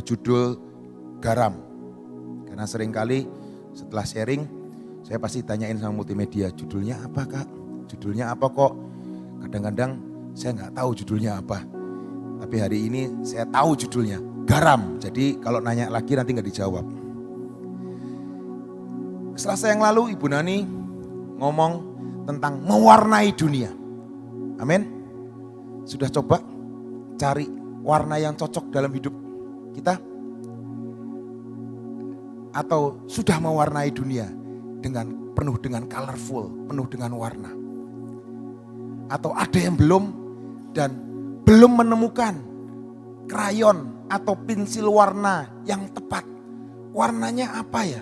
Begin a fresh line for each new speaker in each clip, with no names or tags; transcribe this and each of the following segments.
berjudul Garam. Karena seringkali setelah sharing, saya pasti tanyain sama multimedia, judulnya apa Kak? Judulnya apa kok? Kadang-kadang saya nggak tahu judulnya apa. Tapi hari ini saya tahu judulnya, Garam. Jadi kalau nanya lagi nanti nggak dijawab. Selasa yang lalu Ibu Nani ngomong tentang mewarnai dunia. Amin. Sudah coba cari warna yang cocok dalam hidup kita? Atau sudah mewarnai dunia dengan penuh dengan colorful, penuh dengan warna? Atau ada yang belum dan belum menemukan krayon atau pensil warna yang tepat? Warnanya apa ya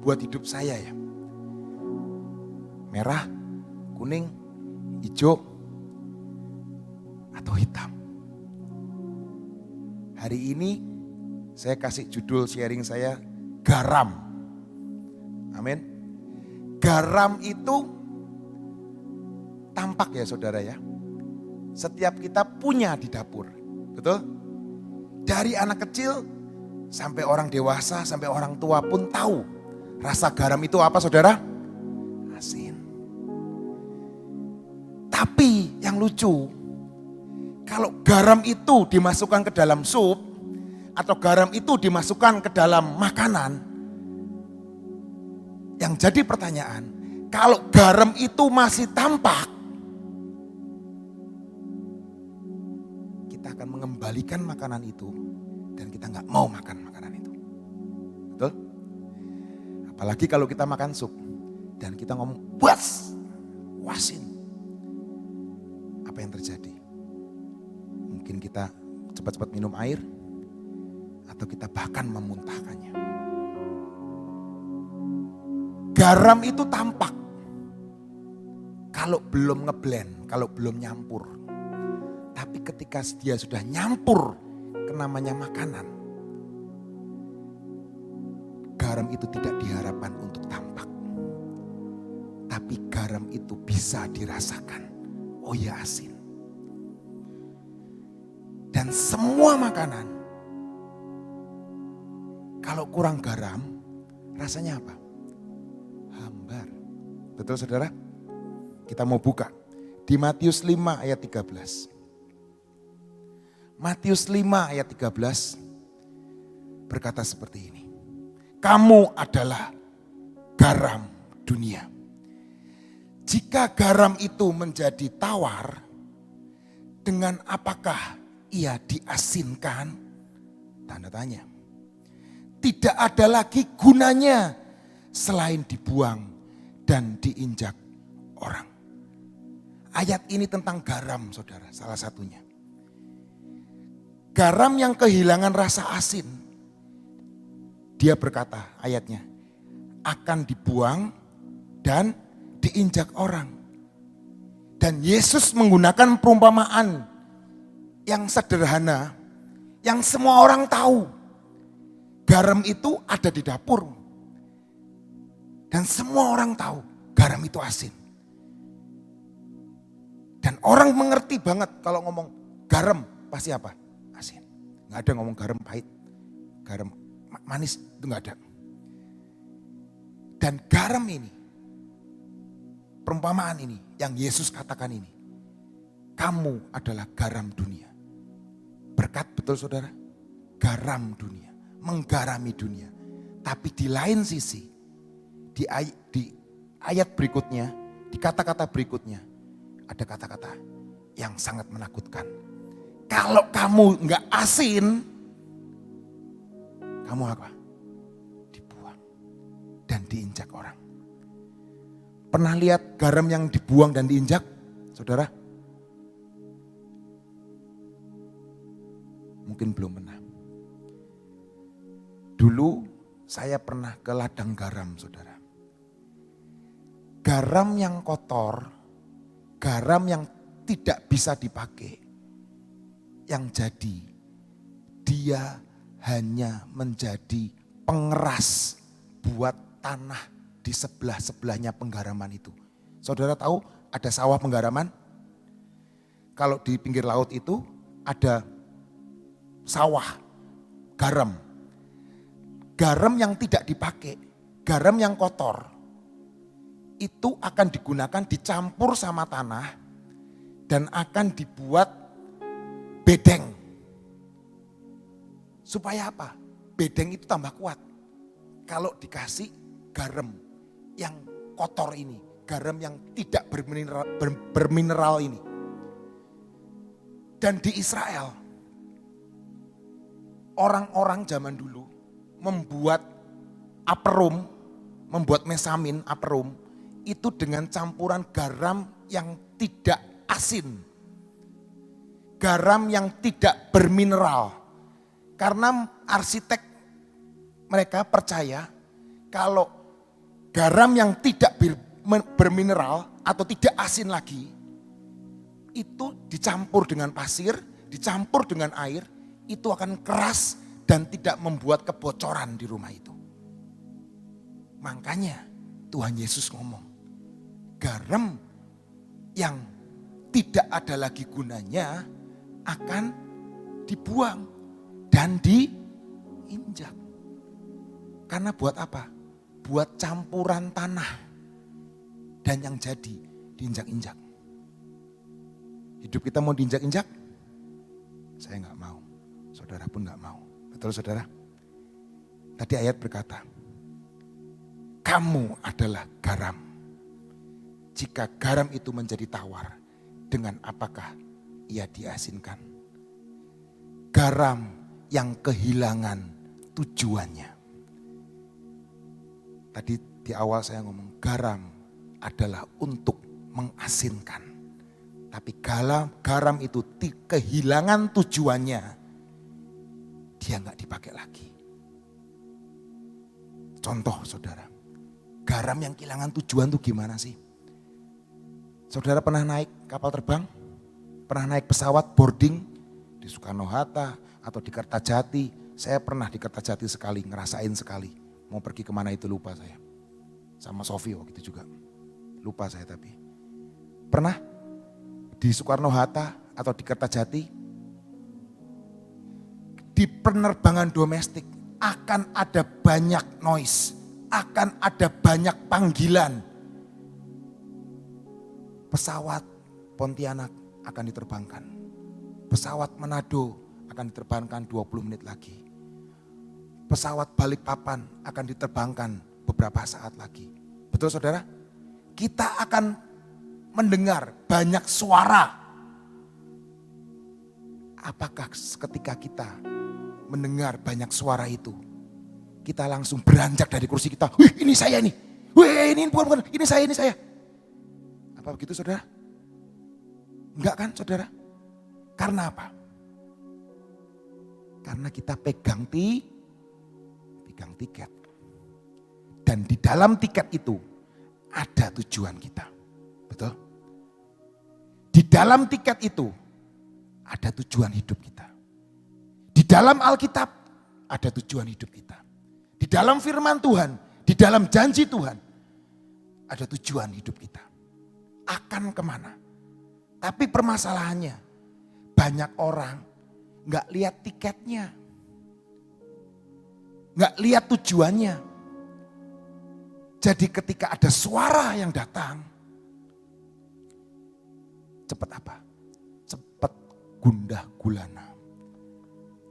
buat hidup saya ya? Merah, kuning, hijau, atau hitam? Hari ini saya kasih judul sharing saya, Garam. Amin. Garam itu tampak ya saudara ya. Setiap kita punya di dapur. Betul? Dari anak kecil sampai orang dewasa, sampai orang tua pun tahu. Rasa garam itu apa saudara? Asin. Tapi yang lucu, kalau garam itu dimasukkan ke dalam sup, atau garam itu dimasukkan ke dalam makanan, yang jadi pertanyaan, kalau garam itu masih tampak, kita akan mengembalikan makanan itu dan kita nggak mau makan makanan itu. Betul? Apalagi kalau kita makan sup dan kita ngomong, wasin. Apa yang terjadi? Mungkin kita cepat-cepat minum air, atau kita bahkan memuntahkannya. Garam itu tampak kalau belum ngeblend, kalau belum nyampur. Tapi ketika dia sudah nyampur ke namanya makanan, garam itu tidak diharapkan untuk tampak. Tapi garam itu bisa dirasakan. Oh ya, asin. Dan semua makanan, kalau kurang garam, rasanya apa? Hambar. Betul saudara? Kita mau buka di Matius 5 ayat 13. Matius 5 ayat 13 berkata seperti ini. Kamu adalah garam dunia. Jika garam itu menjadi tawar, dengan apakah ia diasinkan? Tanda tanya. Tidak ada lagi gunanya selain dibuang dan diinjak orang. Ayat ini tentang garam saudara, salah satunya. Garam yang kehilangan rasa asin. Dia berkata ayatnya, akan dibuang dan diinjak orang. Dan Yesus menggunakan perumpamaan yang sederhana, yang semua orang tahu. Garam itu ada di dapur. Dan semua orang tahu garam itu asin. Dan orang mengerti banget kalau ngomong garam pasti apa? Asin. Gak ada ngomong garam pahit, garam manis, itu gak ada. Dan garam ini, perumpamaan ini yang Yesus katakan ini, kamu adalah garam dunia. Berkat betul saudara? Garam dunia. Menggarami dunia. Tapi di lain sisi, di ayat berikutnya, di kata-kata berikutnya, ada kata-kata yang sangat menakutkan. Kalau kamu enggak asin, kamu apa? Dibuang dan diinjak orang. Pernah lihat garam yang dibuang dan diinjak, saudara? Mungkin belum pernah. Dulu saya pernah ke ladang garam, saudara. Garam yang kotor, garam yang tidak bisa dipakai, yang jadi dia hanya menjadi pengeras buat tanah di sebelah-sebelahnya penggaraman itu. Saudara tahu ada sawah penggaraman? Kalau di pinggir laut itu ada sawah. garam. Garam yang tidak dipakai, garam yang kotor, itu akan digunakan dicampur sama tanah dan akan dibuat bedeng. Supaya apa? Bedeng itu tambah kuat. Kalau dikasih garam yang kotor ini, garam yang tidak bermineral ini. Dan di Israel, orang-orang zaman dulu membuat aperum, membuat mesamin aperum, itu dengan campuran garam yang tidak asin. Garam yang tidak bermineral. Karena arsitek mereka percaya kalau garam yang tidak bermineral atau tidak asin lagi, itu dicampur dengan pasir, dicampur dengan air, itu akan keras dan tidak membuat kebocoran di rumah itu. Makanya Tuhan Yesus ngomong, garam yang tidak ada lagi gunanya akan dibuang dan diinjak. Karena buat apa? Buat campuran tanah. Dan yang jadi diinjak-injak. Hidup kita mau diinjak-injak? Saya enggak mau. Saudara pun enggak mau. Betul saudara? Tadi ayat berkata, kamu adalah garam. Jika garam itu menjadi tawar, dengan apakah ia diasinkan? Garam yang kehilangan tujuannya. Tadi di awal saya ngomong, garam adalah untuk mengasinkan. Tapi garam itu kehilangan tujuannya, dia nggak dipakai lagi. Contoh saudara, garam yang kehilangan tujuan tuh gimana sih? Saudara pernah naik kapal terbang? Pernah naik pesawat boarding di Soekarno-Hatta atau di Kertajati? Saya pernah di Kertajati sekali, ngerasain sekali. Mau pergi kemana itu lupa saya. Sama Sofi waktu itu juga. Lupa saya tapi. Pernah di Soekarno-Hatta atau di Kertajati? Di penerbangan domestik akan ada banyak noise. Akan ada banyak panggilan. Pesawat Pontianak akan diterbangkan. Pesawat Manado akan diterbangkan 20 menit lagi. Pesawat Balikpapan akan diterbangkan beberapa saat lagi. Betul saudara? Kita akan mendengar banyak suara. Apakah ketika kita mendengar banyak suara itu, kita langsung beranjak dari kursi kita, wih ini saya nih, wih ini bukan, ini saya. Apa begitu saudara? Enggak kan saudara? Karena apa? Karena kita pegang tiket. Dan di dalam tiket itu ada tujuan kita. Betul? Di dalam tiket itu ada tujuan hidup kita. Di dalam Alkitab ada tujuan hidup kita. Di dalam firman Tuhan, di dalam janji Tuhan ada tujuan hidup kita. Akan kemana? Tapi permasalahannya banyak orang gak lihat tiketnya. Gak lihat tujuannya. Jadi ketika ada suara yang datang, cepat apa? Cepat gundah gulana.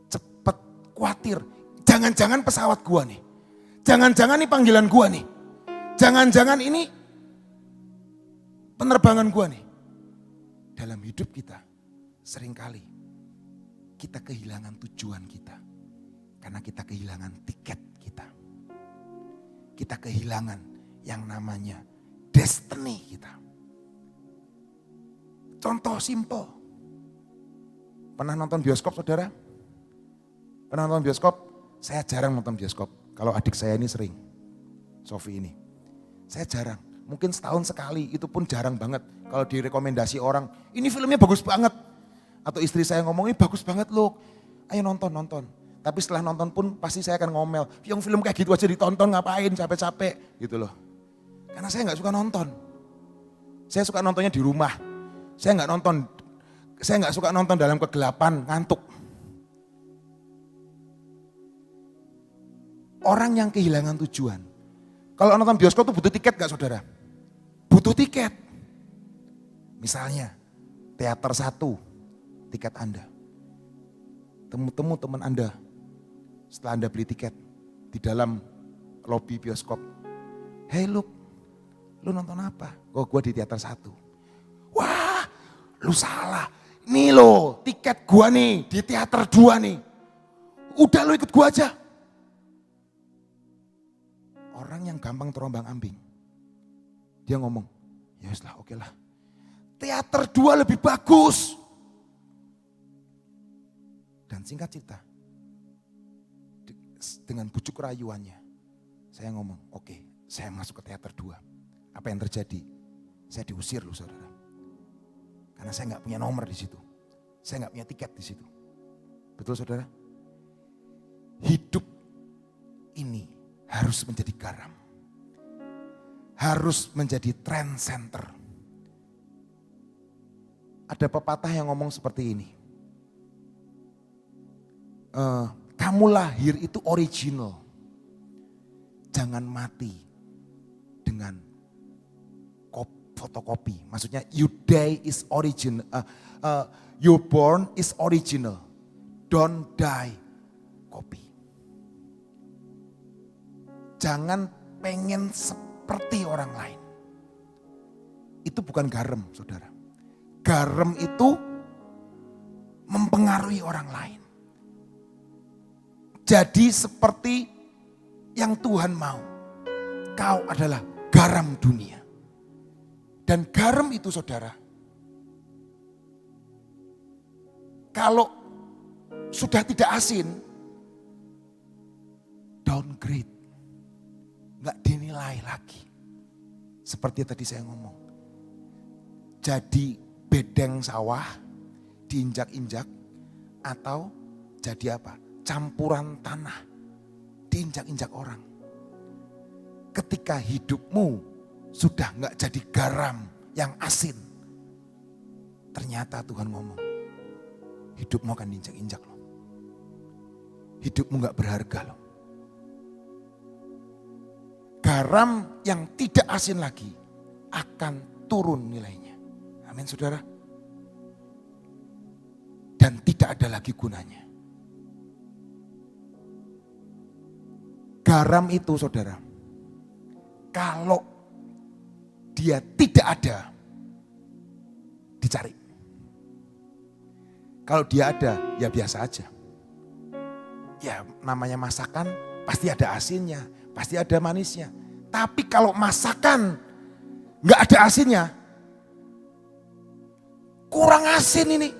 Cepat khawatir. Jangan-jangan pesawat gua nih. Jangan-jangan ini panggilan gua nih. Jangan-jangan ini penerbangan gua nih. Dalam hidup kita seringkali kita kehilangan tujuan kita. Karena kita kehilangan tiket kita. Kita kehilangan yang namanya destiny kita. Contoh simple. Pernah nonton bioskop saudara? Pernah nonton bioskop? Saya jarang nonton bioskop. Kalau adik saya ini sering. Sofi ini. Saya jarang. Mungkin setahun sekali, itu pun jarang banget. Kalau direkomendasi orang, ini filmnya bagus banget. Atau istri saya ngomong, ini bagus banget loh. Ayo nonton. Tapi setelah nonton pun pasti saya akan ngomel. Yang film kayak gitu aja ditonton ngapain, capek-capek gitu loh. Karena saya gak suka nonton. Saya suka nontonnya di rumah. Saya gak suka nonton dalam kegelapan, ngantuk. Orang yang kehilangan tujuan. Kalau nonton bioskop tuh butuh tiket gak saudara? Butuh tiket. Misalnya teater 1, tiket Anda. Temu-temu teman Anda setelah Anda beli tiket di dalam lobi bioskop. Hey lu nonton apa? Oh gue di teater 1. Wah lu salah. Nih lo tiket gue nih di teater 2 nih. Udah lu ikut gue aja. Orang yang gampang terombang ambing. Dia ngomong, ya lah oke lah. Teater 2 lebih bagus. Dan singkat cerita, dengan bujuk rayuannya, saya ngomong, oke, saya masuk ke teater 2. Apa yang terjadi? Saya diusir loh saudara. Karena saya nggak punya nomor di situ. Saya nggak punya tiket di situ. Betul saudara? Hidup ini harus menjadi garam. Harus menjadi trend center. Ada pepatah yang ngomong seperti ini. Kamu lahir itu original. Jangan mati dengan fotokopi. Maksudnya you die is original. You born is original. Don't die copy. Jangan pengen seperti orang lain. Itu bukan garam saudara. Garam itu mempengaruhi orang lain. Jadi seperti yang Tuhan mau. Kau adalah garam dunia. Dan garam itu saudara, kalau sudah tidak asin, downgrade. Nggak dinilai lagi. Seperti tadi saya ngomong. Jadi bedeng sawah, diinjak-injak, atau jadi apa? Campuran tanah, diinjak-injak orang. Ketika hidupmu sudah nggak jadi garam yang asin, ternyata Tuhan ngomong, hidupmu akan diinjak-injak loh. Hidupmu nggak berharga loh. Garam yang tidak asin lagi akan turun nilainya. Amin saudara. Dan tidak ada lagi gunanya. Garam itu saudara, kalau dia tidak ada, dicari. Kalau dia ada, ya biasa aja. Ya namanya masakan, pasti ada asinnya, pasti ada manisnya. Tapi kalau masakan nggak ada asinnya, kurang asin ini.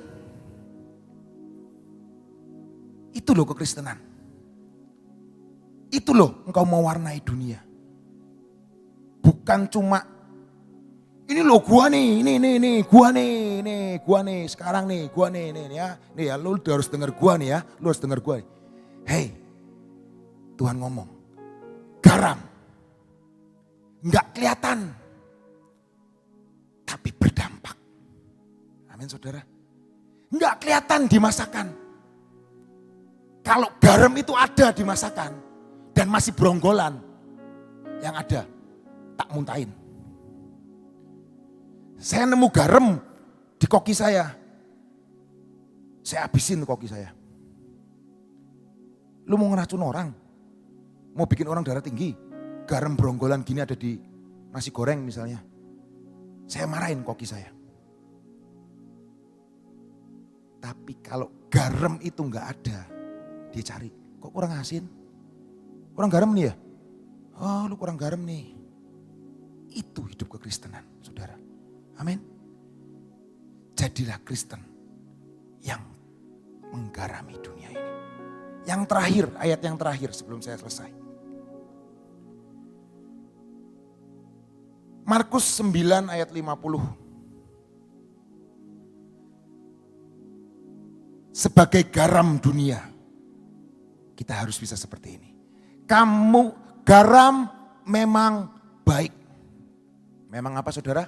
Itu loh kekristenan. Itu loh engkau mewarnai dunia. Bukan cuma ini loh gua nih, ini gua nih, sekarang nih, gua nih ya. Nih ya, lu harus dengar gua nih ya, lu harus dengar gua nih. Hei, Tuhan ngomong, garam, nggak kelihatan, tapi berdampak. Amin saudara. Nggak kelihatan di masakan. Kalau garam itu ada di masakan dan masih beronggolan, yang ada tak muntahin. Saya nemu garam di koki saya habisin koki saya. Lu mau ngeracun orang, mau bikin orang darah tinggi, garam beronggolan gini ada di nasi goreng misalnya, saya marahin koki saya. Tapi kalau garam itu nggak ada, dia cari, kok kurang asin? Kurang garam nih ya? Oh lu kurang garam nih. Itu hidup kekristenan saudara. Amin. Jadilah Kristen yang menggarami dunia ini. Yang terakhir, ayat yang terakhir sebelum saya selesai. Markus 9 ayat 50. Sebagai garam dunia, kita harus bisa seperti ini. Kamu garam memang baik. Memang apa saudara?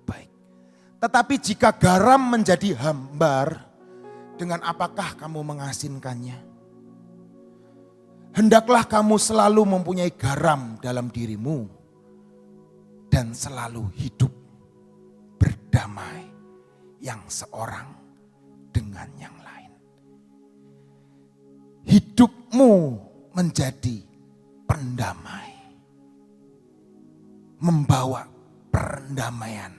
Baik. Tetapi jika garam menjadi hambar, dengan apakah kamu mengasinkannya? Hendaklah kamu selalu mempunyai garam dalam dirimu dan selalu hidup berdamai yang seorang dengan yang lain. Hidupmu menjadi pendamai, membawa perdamaian.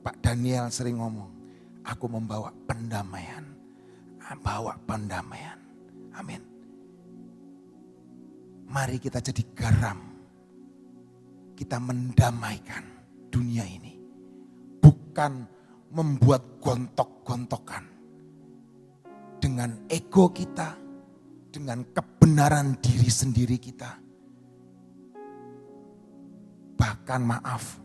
Pak Daniel sering ngomong, aku membawa pendamaian, bawa pendamaian. Amin. Mari kita jadi garam. Kita mendamaikan dunia ini. Bukan membuat gontok-gontokan. Dengan ego kita, dengan kebenaran diri sendiri kita. Bahkan maaf,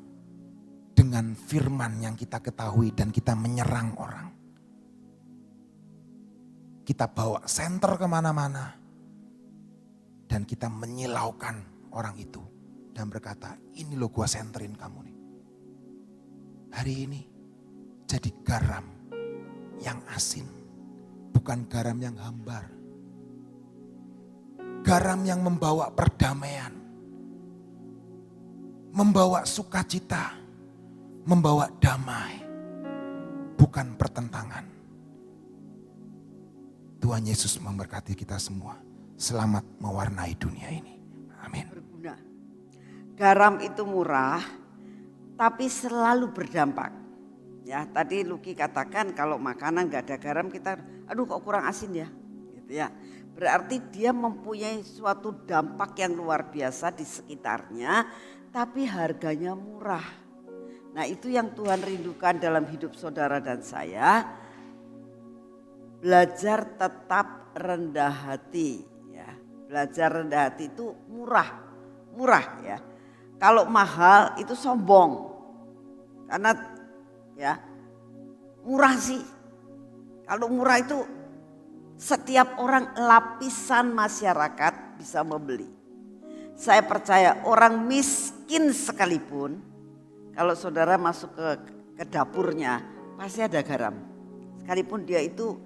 dengan firman yang kita ketahui dan kita menyerang orang. Kita bawa senter kemana-mana. Dan kita menyilaukan orang itu. Dan berkata, ini loh gua senterin kamu nih. Hari ini jadi garam yang asin. Bukan garam yang hambar. Garam yang membawa perdamaian. Membawa sukacita. Membawa damai. Bukan pertentangan. Tuhan Yesus memberkati kita semua. Selamat mewarnai dunia ini. Amin.
Berguna. Garam itu murah, tapi selalu berdampak. Ya, tadi Luki katakan kalau makanan gak ada garam kita, aduh kok kurang asin ya. Gitu ya. Berarti dia mempunyai suatu dampak yang luar biasa di sekitarnya, tapi harganya murah. Nah itu yang Tuhan rindukan dalam hidup saudara dan saya. Belajar tetap rendah hati. Belajar rendah hati itu murah ya. Kalau mahal itu sombong. Karena ya murah sih. Kalau murah itu setiap orang lapisan masyarakat bisa membeli. Saya percaya orang miskin sekalipun kalau saudara masuk ke dapurnya pasti ada garam. Sekalipun dia itu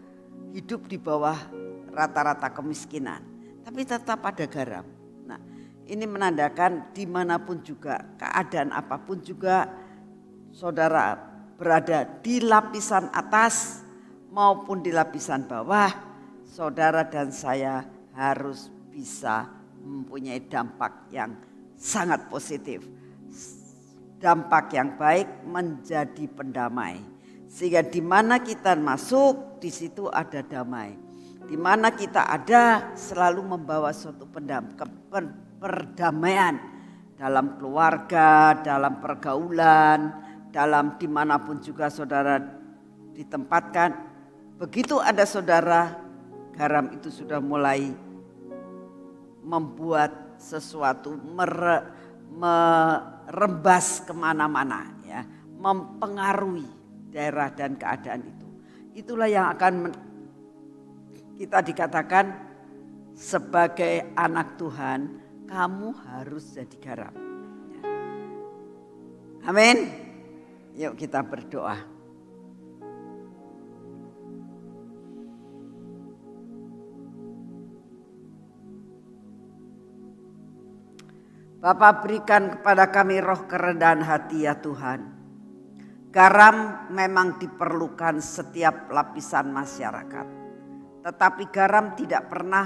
hidup di bawah rata-rata kemiskinan. Tapi tetap ada garam. Nah ini menandakan dimanapun juga, keadaan apapun juga saudara berada di lapisan atas maupun di lapisan bawah, saudara dan saya harus bisa mempunyai dampak yang sangat positif. Dampak yang baik menjadi pendamai. Sehingga di mana kita masuk, di situ ada damai. Di mana kita ada selalu membawa suatu perdamaian dalam keluarga, dalam pergaulan, dalam dimanapun juga saudara ditempatkan. Begitu ada saudara, garam itu sudah mulai membuat sesuatu merembas kemana-mana, ya, mempengaruhi daerah dan keadaan itu. Itulah yang akan kita dikatakan sebagai anak Tuhan, kamu harus jadi garam. Amin. Yuk kita berdoa. Bapa, berikan kepada kami roh kerendahan hati ya Tuhan. Garam memang diperlukan setiap lapisan masyarakat. Tetapi garam tidak pernah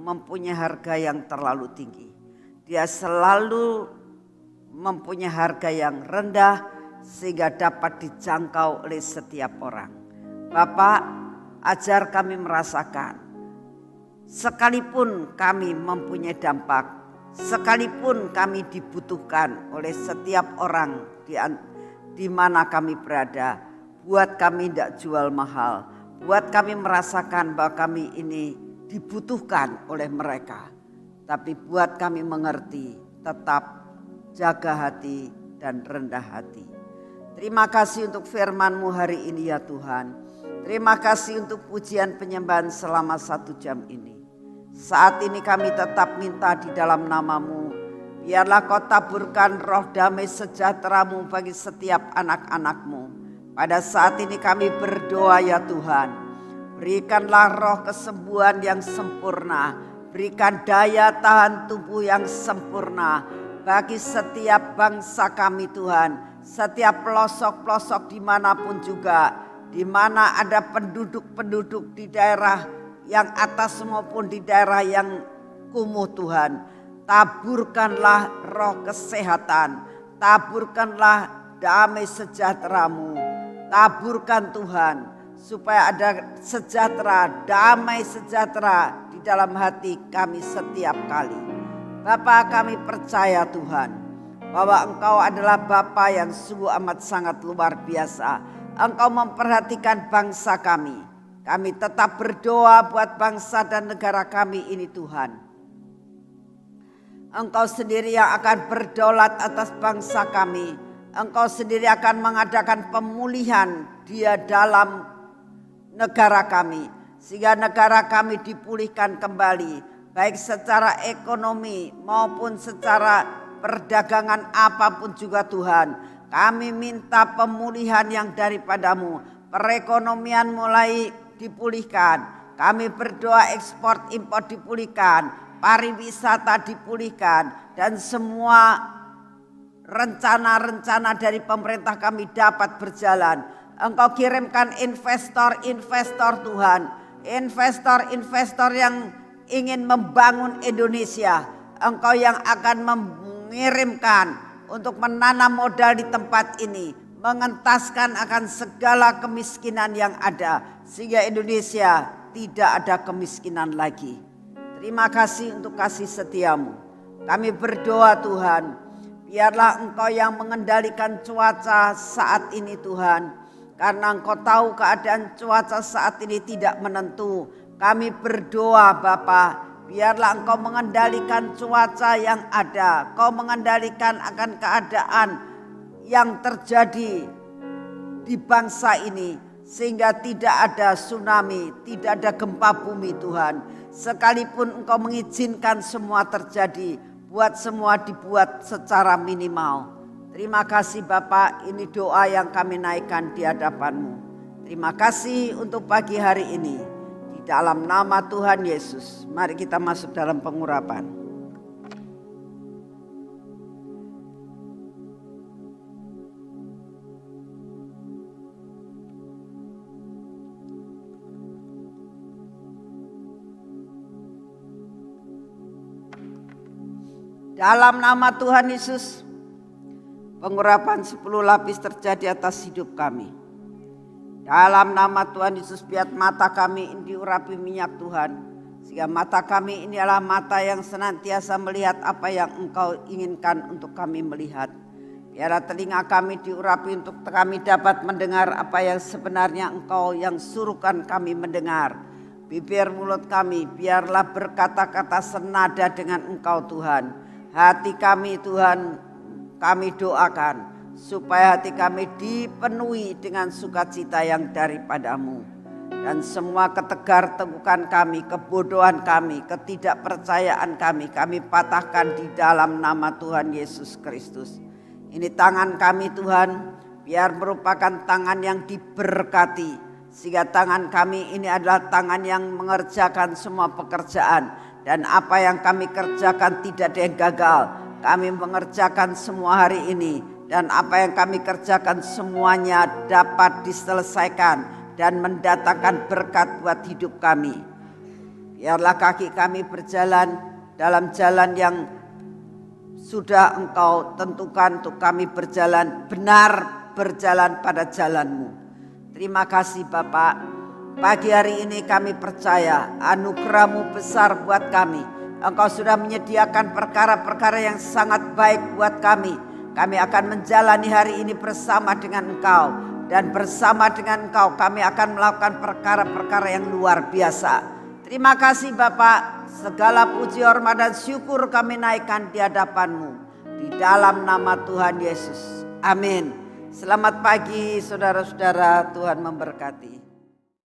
mempunyai harga yang terlalu tinggi. Dia selalu mempunyai harga yang rendah sehingga dapat dijangkau oleh setiap orang. Bapak, ajar kami merasakan. Sekalipun kami mempunyai dampak, sekalipun kami dibutuhkan oleh setiap orang di mana kami berada, buat kami tidak jual mahal. Buat kami merasakan bahwa kami ini dibutuhkan oleh mereka. Tapi buat kami mengerti, tetap jaga hati dan rendah hati. Terima kasih untuk firman-Mu hari ini ya Tuhan. Terima kasih untuk pujian penyembahan selama 1 jam ini. Saat ini kami tetap minta di dalam nama-Mu. Biarlah Kau taburkan roh damai sejahtera-Mu bagi setiap anak-anak-Mu. Pada saat ini kami berdoa ya Tuhan, berikanlah roh kesembuhan yang sempurna Berikan daya tahan tubuh yang sempurna bagi setiap bangsa kami Tuhan. Setiap pelosok-pelosok dimanapun juga, di mana ada penduduk-penduduk di daerah yang atas maupun di daerah yang kumuh Tuhan. Taburkanlah roh kesehatan, taburkanlah damai sejahtera-Mu. Taburkan Tuhan supaya ada sejahtera, damai sejahtera di dalam hati kami setiap kali. Bapa, kami percaya Tuhan bahwa Engkau adalah Bapa yang sungguh amat sangat luar biasa. Engkau memperhatikan bangsa kami. Kami tetap berdoa buat bangsa dan negara kami ini Tuhan. Engkau sendiri yang akan berdaulat atas bangsa kami. Engkau sendiri akan mengadakan pemulihan dia dalam negara kami. Sehingga negara kami dipulihkan kembali. Baik secara ekonomi maupun secara perdagangan apapun juga Tuhan. Kami minta pemulihan yang daripadamu. Perekonomian mulai dipulihkan. Kami berdoa ekspor impor dipulihkan. Pariwisata dipulihkan. Dan semua rencana-rencana dari pemerintah kami dapat berjalan. Engkau kirimkan investor-investor Tuhan. Investor-investor yang ingin membangun Indonesia. Engkau yang akan mengirimkan untuk menanam modal di tempat ini. Mengentaskan akan segala kemiskinan yang ada. Sehingga Indonesia tidak ada kemiskinan lagi. Terima kasih untuk kasih setiamu. Kami berdoa Tuhan. Biarlah Engkau yang mengendalikan cuaca saat ini Tuhan. Karena Engkau tahu keadaan cuaca saat ini tidak menentu. Kami berdoa Bapa, biarlah Engkau mengendalikan cuaca yang ada. Kau mengendalikan akan keadaan yang terjadi di bangsa ini. Sehingga tidak ada tsunami, tidak ada gempa bumi Tuhan. Sekalipun Engkau mengizinkan semua terjadi, buat semua dibuat secara minimal. Terima kasih Bapak, ini doa yang kami naikkan di hadapan-Mu. Terima kasih untuk pagi hari ini. Di dalam nama Tuhan Yesus, mari kita masuk dalam pengurapan. Dalam nama Tuhan Yesus, pengurapan 10 lapis terjadi atas hidup kami. Dalam nama Tuhan Yesus, biar mata kami ini diurapi minyak Tuhan. Sehingga mata kami ini adalah mata yang senantiasa melihat apa yang Engkau inginkan untuk kami melihat. Biarlah telinga kami diurapi untuk kami dapat mendengar apa yang sebenarnya Engkau yang suruhkan kami mendengar. Bibir mulut kami biarlah berkata-kata senada dengan Engkau Tuhan. Hati kami Tuhan, kami doakan supaya hati kami dipenuhi dengan sukacita yang daripadamu. Dan semua ketegar-tegukan kami, kebodohan kami, ketidakpercayaan kami patahkan di dalam nama Tuhan Yesus Kristus. Ini tangan kami Tuhan, biar merupakan tangan yang diberkati. Sehingga tangan kami ini adalah tangan yang mengerjakan semua pekerjaan. Dan apa yang kami kerjakan tidak ada yang gagal. Kami mengerjakan semua hari ini. Dan apa yang kami kerjakan semuanya dapat diselesaikan. Dan mendatangkan berkat buat hidup kami. Biarlah kaki kami berjalan dalam jalan yang sudah Engkau tentukan untuk kami berjalan. Benar berjalan pada jalan-Mu. Terima kasih Bapak. Pagi hari ini kami percaya anugerah-Mu besar buat kami. Engkau sudah menyediakan perkara-perkara yang sangat baik buat kami. Kami akan menjalani hari ini bersama dengan Engkau. Dan bersama dengan Engkau kami akan melakukan perkara-perkara yang luar biasa. Terima kasih Bapak. Segala puji, hormat dan syukur kami naikkan di hadapan-Mu. Di dalam nama Tuhan Yesus. Amin. Selamat pagi saudara-saudara, Tuhan memberkati.